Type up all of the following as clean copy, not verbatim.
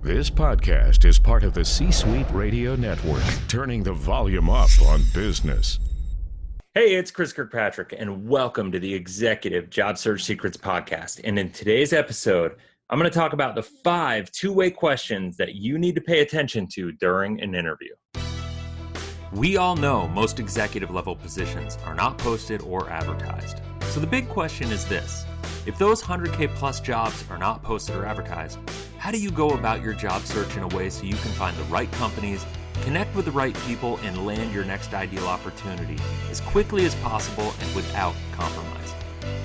This podcast is part of the C-Suite Radio Network, turning the volume up on business. Hey, it's Chris Kirkpatrick, and welcome to the Executive Job Search Secrets Podcast. And in today's episode, I'm going to talk about the 5 two-way questions that you need to pay attention to during an interview. We all know most executive level positions are not posted or advertised. So the big question is this: if those 100K plus jobs are not posted or advertised, how do you go about your job search in a way so you can find the right companies, connect with the right people, and land your next ideal opportunity as quickly as possible and without compromise?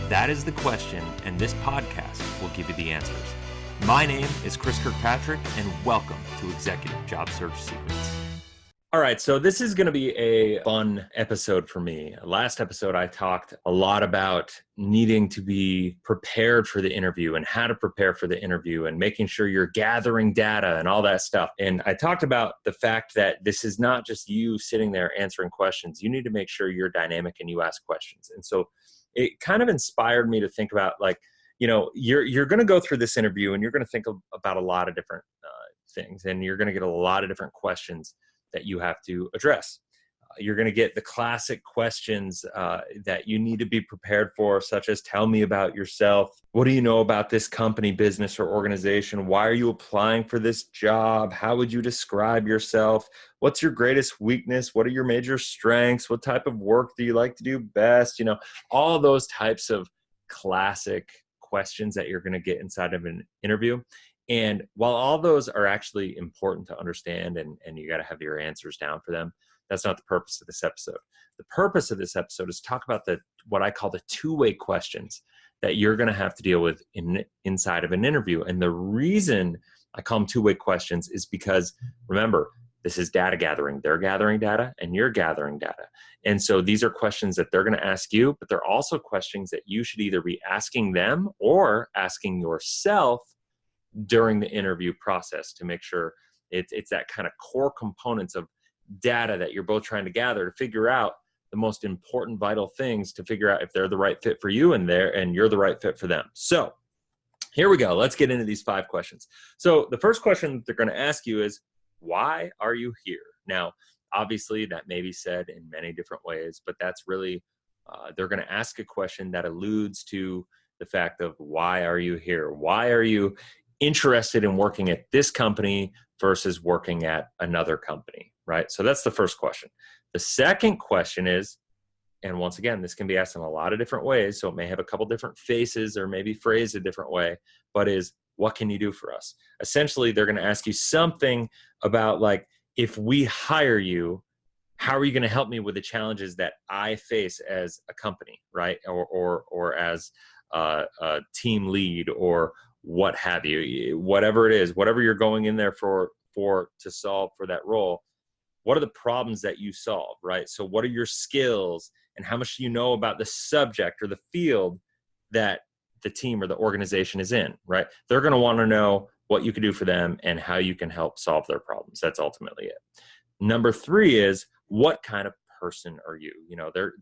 That is the question, and this podcast will give you the answers. My name is Chris Kirkpatrick, and welcome to Executive Job Search Secrets. All right, so this is going to be a fun episode for me. Last episode, I talked a lot about needing to be prepared for the interview and how to prepare for the interview and making sure you're gathering data and all that stuff. And I talked about the fact that this is not just you sitting there answering questions. You need to make sure you're dynamic and you ask questions. And so it kind of inspired me to think about, like, you know, you're going to go through this interview and you're going to think about a lot of different things, and you're going to get a lot of different questions that you have to address. You're going to get the classic questions that you need to be prepared for, such as, tell me about yourself. What do you know about this company, business, or organization? Why are you applying for this job? How would you describe yourself? What's your greatest weakness? What are your major strengths? What type of work do you like to do best? You know, all those types of classic questions that you're going to get inside of an interview. And while all those are actually important to understand, and you got to have your answers down for them, that's not the purpose of this episode. The purpose of this episode is to talk about what I call the two-way questions that you're going to have to deal with inside of an interview. And the reason I call them two-way questions is because, remember, this is data gathering. They're gathering data and you're gathering data. And so these are questions that they're going to ask you, but they're also questions that you should either be asking them or asking yourself during the interview process, to make sure it's that kind of core components of data that you're both trying to gather to figure out the most important vital things, to figure out if they're the right fit for you and you're the right fit for them. So here we go. Let's get into these 5 questions. So the first question that they're going to ask you is, why are you here? Now, obviously that may be said in many different ways, but that's really, they're going to ask a question that alludes to the fact of, why are you here? Why are you interested in working at this company versus working at another company, right? So that's the first question. The second question is, and once again, this can be asked in a lot of different ways, so it may have a couple different faces or maybe phrased a different way, but is, what can you do for us? Essentially, they're going to ask you something about, like, if we hire you, how are you going to help me with the challenges that I face as a company, right? Or as a team lead, or what have you, whatever it is, whatever you're going in there for to solve for that role. What are the problems that you solve, right? So what are your skills, and how much do you know about the subject or the field that the team or the organization is in, right? They're going to want to know what you can do for them and how you can help solve their problems. That's ultimately it. Number 3 is, what kind of person are you? You know, they're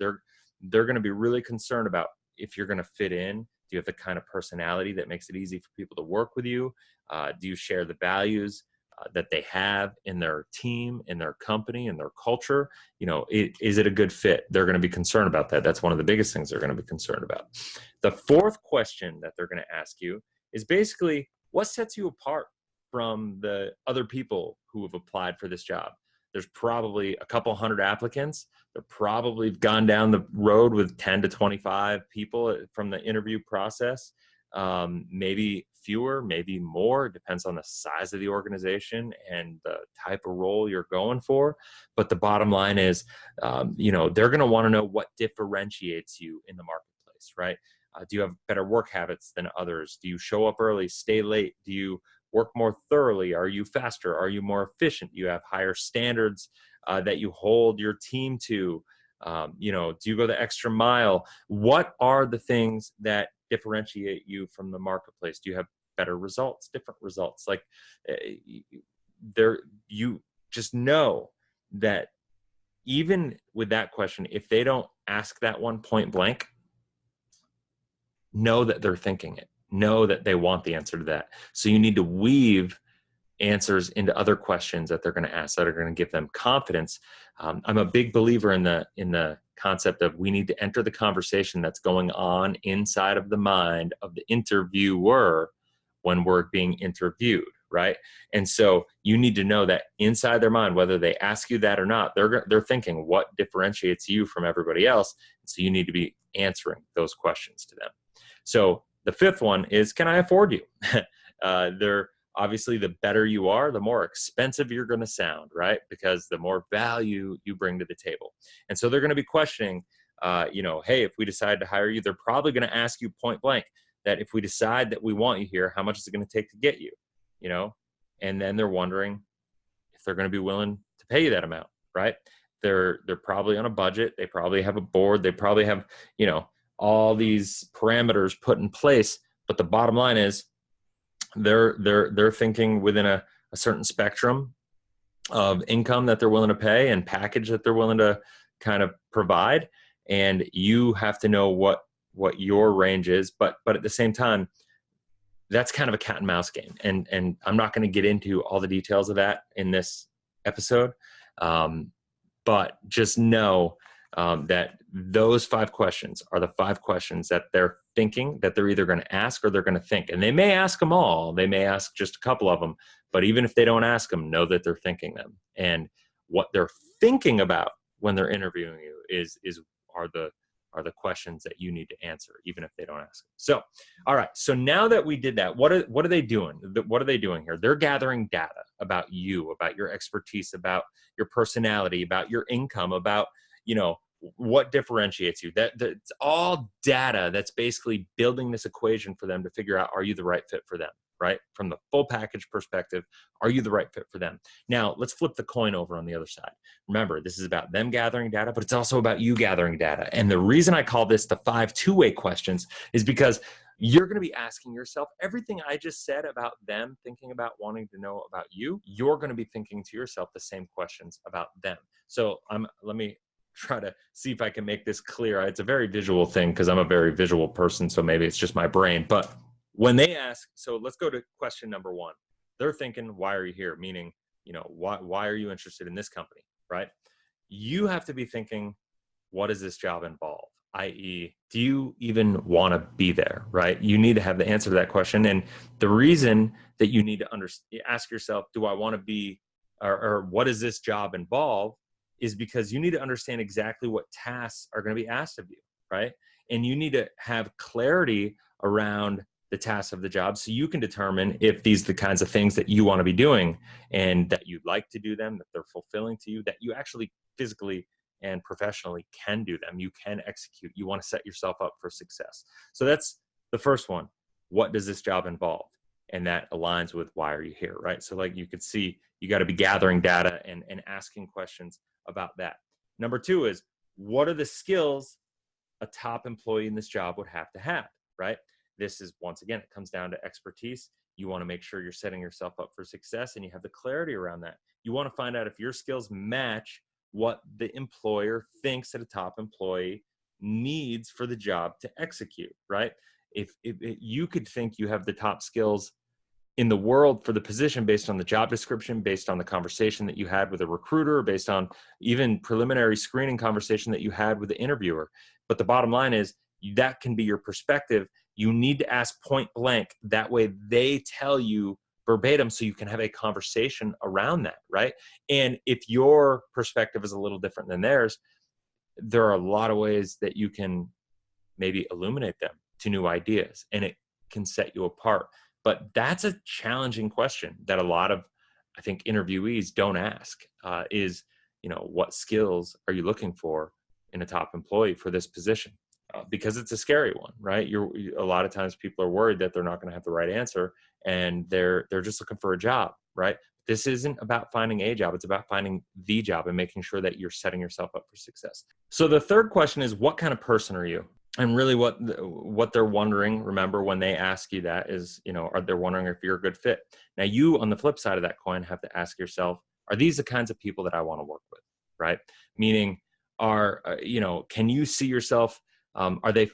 going to be really concerned about if you're going to fit in. Do you have the kind of personality that makes it easy for people to work with you? Do you share the values that they have in their team, in their company, in their culture? You know, is it a good fit? They're going to be concerned about that. That's one of the biggest things they're going to be concerned about. The fourth question that they're going to ask you is basically, what sets you apart from the other people who have applied for this job? There's probably a couple hundred applicants. They're probably gone down the road with 10 to 25 people from the interview process. Maybe fewer, maybe more. It depends on the size of the organization and the type of role you're going for. But the bottom line is, you know, they're going to want to know what differentiates you in the marketplace, right? Do you have better work habits than others? Do you show up early, stay late? Do you work more thoroughly? Are you faster? Are you more efficient? Do you have higher standards that you hold your team to? You know, do you go the extra mile? What are the things that differentiate you from the marketplace? Do you have better results, different results? Like, you just know that even with that question, if they don't ask that one point blank, know that they're thinking it. Know that they want the answer to that. So you need to weave answers into other questions that they're going to ask that are going to give them confidence. I'm a big believer in the concept of we need to enter the conversation that's going on inside of the mind of the interviewer when we're being interviewed, right? And so you need to know that inside their mind, whether they ask you that or not, they're thinking what differentiates you from everybody else. So you need to be answering those questions to them. So the fifth one is, can I afford you? They're obviously, the better you are, the more expensive you're going to sound, right? Because the more value you bring to the table. And so they're going to be questioning, hey, if we decide to hire you, they're probably going to ask you point blank that if we decide that we want you here, how much is it going to take to get you? And then they're wondering if they're going to be willing to pay you that amount, right? They're probably on a budget. They probably have a board. They probably have, all these parameters put in place. But the bottom line is they're thinking within a certain spectrum of income that they're willing to pay and package that they're willing to kind of provide. And you have to know what your range is. But at the same time, that's kind of a cat and mouse game. And I'm not going to get into all the details of that in this episode. But just know that those 5 questions are the 5 questions that they're thinking that they're either going to ask or they're going to think. And they may ask them all. They may ask just a couple of them. But even if they don't ask them, know that they're thinking them. And what they're thinking about when they're interviewing you are the questions that you need to answer, even if they don't ask them. So, all right. So now that we did that, what are they doing? What are they doing here? They're gathering data about you, about your expertise, about your personality, about your income, about, what differentiates you. That's all data that's basically building this equation for them to figure out, are you the right fit for them, right? From the full package perspective, are you the right fit for them? Now, let's flip the coin over on the other side. Remember, this is about them gathering data, but it's also about you gathering data. And the reason I call this the 5 two-way questions is because you're going to be asking yourself everything I just said about them thinking about wanting to know about you. You're going to be thinking to yourself the same questions about them. So let me try to see if I can make this clear. It's a very visual thing because I'm a very visual person, so maybe it's just my brain. But when they ask, so let's go to question number 1. They're thinking, why are you here? Meaning, why are you interested in this company, right? You have to be thinking, what does this job involve? i.e., do you even want to be there, right? You need to have the answer to that question. And the reason that you need to ask yourself, do I want to be, or what does this job involve, is because you need to understand exactly what tasks are going to be asked of you, right? And you need to have clarity around the tasks of the job so you can determine if these are the kinds of things that you want to be doing and that you'd like to do them, that they're fulfilling to you, that you actually physically and professionally can do them. You can execute. You want to set yourself up for success. So that's the first one. What does this job involve? And that aligns with why are you here, right? So like you could see, you got to be gathering data and asking questions about that. Number 2 is, what are the skills a top employee in this job would have to have, right? This is, once again, it comes down to expertise. You want to make sure you're setting yourself up for success and you have the clarity around that. You want to find out if your skills match what the employer thinks that a top employee needs for the job to execute, right? If you could think you have the top skills in the world for the position based on the job description, based on the conversation that you had with a recruiter, based on even preliminary screening conversation that you had with the interviewer. But the bottom line is that can be your perspective. You need to ask point blank. That way they tell you verbatim so you can have a conversation around that, right? And if your perspective is a little different than theirs, there are a lot of ways that you can maybe illuminate them to new ideas, and it can set you apart. But that's a challenging question that a lot of, I think, interviewees don't ask, is, what skills are you looking for in a top employee for this position? Because it's a scary one, right? A lot of times people are worried that they're not going to have the right answer, and they're just looking for a job, right? This isn't about finding a job. It's about finding the job and making sure that you're setting yourself up for success. So the third question is, what kind of person are you? And really what they're wondering, remember, when they ask you that is, are they wondering if you're a good fit? Now, you, on the flip side of that coin, have to ask yourself, are these the kinds of people that I want to work with, right? Meaning, can you see yourself, are they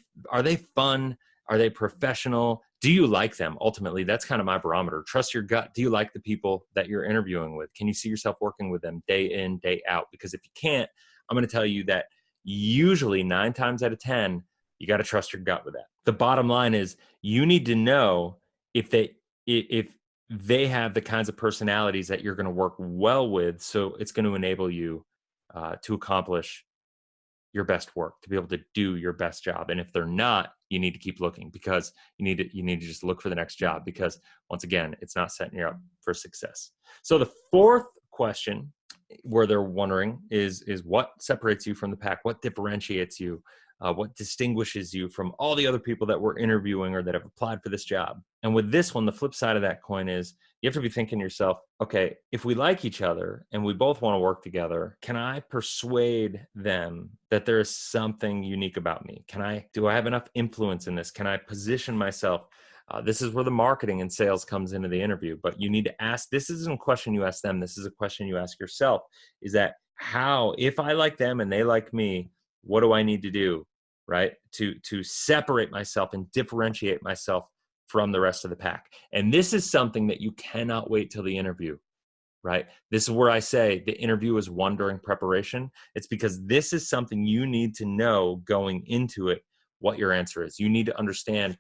fun? Are they professional? do you like them? Ultimately, that's kind of my barometer. Trust your gut. Do you like the people that you're interviewing with? Can you see yourself working with them day in, day out? Because if you can't, I'm going to tell you that usually 9 times out of 10, you got to trust your gut with that. The bottom line is you need to know if they have the kinds of personalities that you're going to work well with. So it's going to enable you to accomplish your best work, to be able to do your best job. And if they're not, you need to keep looking, because you need to just look for the next job, because once again, it's not setting you up for success. So the fourth question where they're wondering is what separates you from the pack? What differentiates you? What distinguishes you from all the other people that we're interviewing or that have applied for this job? And with this one, the flip side of that coin is you have to be thinking to yourself, okay, if we like each other and we both want to work together, can I persuade them that there is something unique about me? Do I have enough influence in this? Can I position myself? This is where the marketing and sales comes into the interview. But you need to ask, this isn't a question you ask them. This is a question you ask yourself, is that if I like them and they like me, what do I need to do, right, to separate myself and differentiate myself from the rest of the pack? And this is something that you cannot wait till the interview, right? This is where I say the interview is one during preparation. It's because this is something you need to know going into it, what your answer is. You need to understand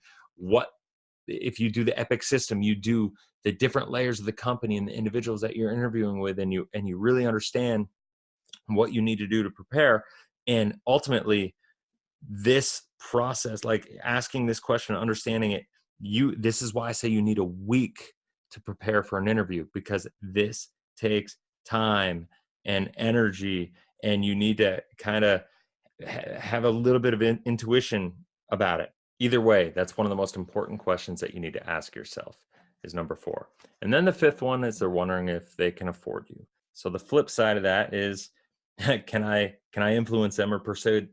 if you do the EPIC system, you do the different layers of the company and the individuals that you're interviewing with, and you really understand what you need to do to prepare. And ultimately, this process, like asking this question, understanding it, this is why I say you need a week to prepare for an interview, because this takes time and energy, and you need to kind of have a little bit of intuition about it. Either way, that's one of the most important questions that you need to ask yourself, is number 4. And then the 5th one is they're wondering if they can afford you. So the flip side of that is, can I influence them or persuade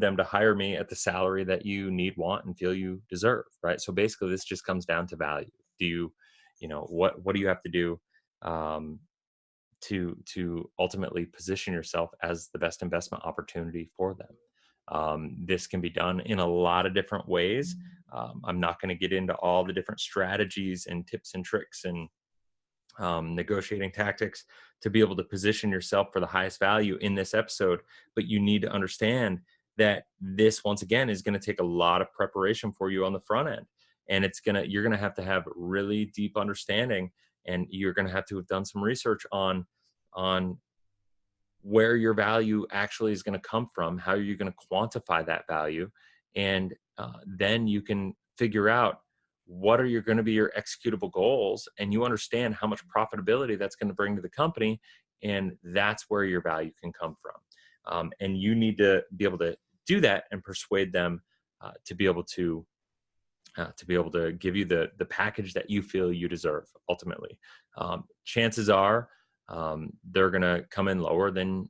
them to hire me at the salary that you need, want, and feel you deserve, right? So basically, this just comes down to value. What do you have to do to ultimately position yourself as the best investment opportunity for them? This can be done in a lot of different ways. I'm not going to get into all the different strategies and tips and tricks and negotiating tactics to be able to position yourself for the highest value in this episode. But you need to understand that this, once again, is going to take a lot of preparation for you on the front end. And you're going to have really deep understanding, and you're going to have done some research on where your value actually is going to come from, how you're going to quantify that value. And then you can figure out what are going to be your executable goals, and you understand how much profitability that's going to bring to the company, and that's where your value can come from. And you need to be able to do that and persuade them to be able to give you the package that you feel you deserve. Ultimately, chances are they're going to come in lower than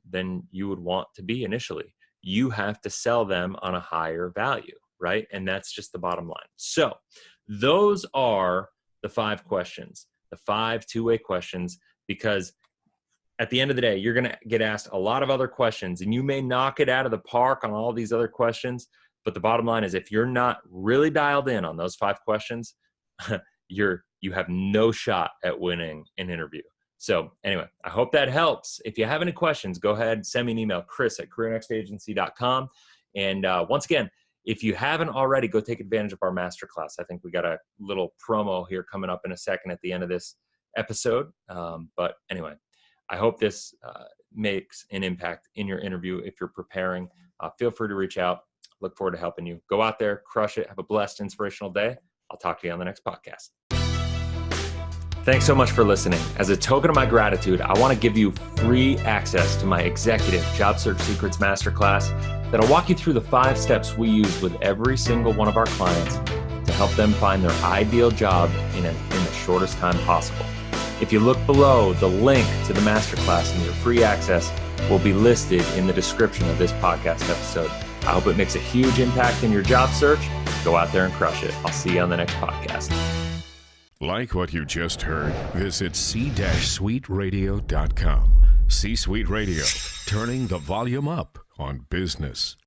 you would want to be initially. You have to sell them on a higher value, right? And that's just the bottom line. So those are the 5 questions, the 5 two-way questions, because at the end of the day, you're going to get asked a lot of other questions, and you may knock it out of the park on all these other questions. But the bottom line is, if you're not really dialed in on those 5 questions, you have no shot at winning an interview. So anyway, I hope that helps. If you have any questions, go ahead, send me an email, chris@careernextagency.com. And once again, if you haven't already, go take advantage of our masterclass. I think we got a little promo here coming up in a second at the end of this episode. But anyway, I hope this makes an impact in your interview. If you're preparing, feel free to reach out. Look forward to helping you. Go out there, crush it. Have a blessed, inspirational day. I'll talk to you on the next podcast. Thanks so much for listening. As a token of my gratitude, I want to give you free access to my Executive Job Search Secrets Masterclass that'll walk you through the 5 steps we use with every single one of our clients to help them find their ideal job in the shortest time possible. If you look below, the link to the masterclass and your free access will be listed in the description of this podcast episode. I hope it makes a huge impact in your job search. Go out there and crush it. I'll see you on the next podcast. Like what you just heard? Visit c-suiteradio.com. C-Suite Radio, turning the volume up on business.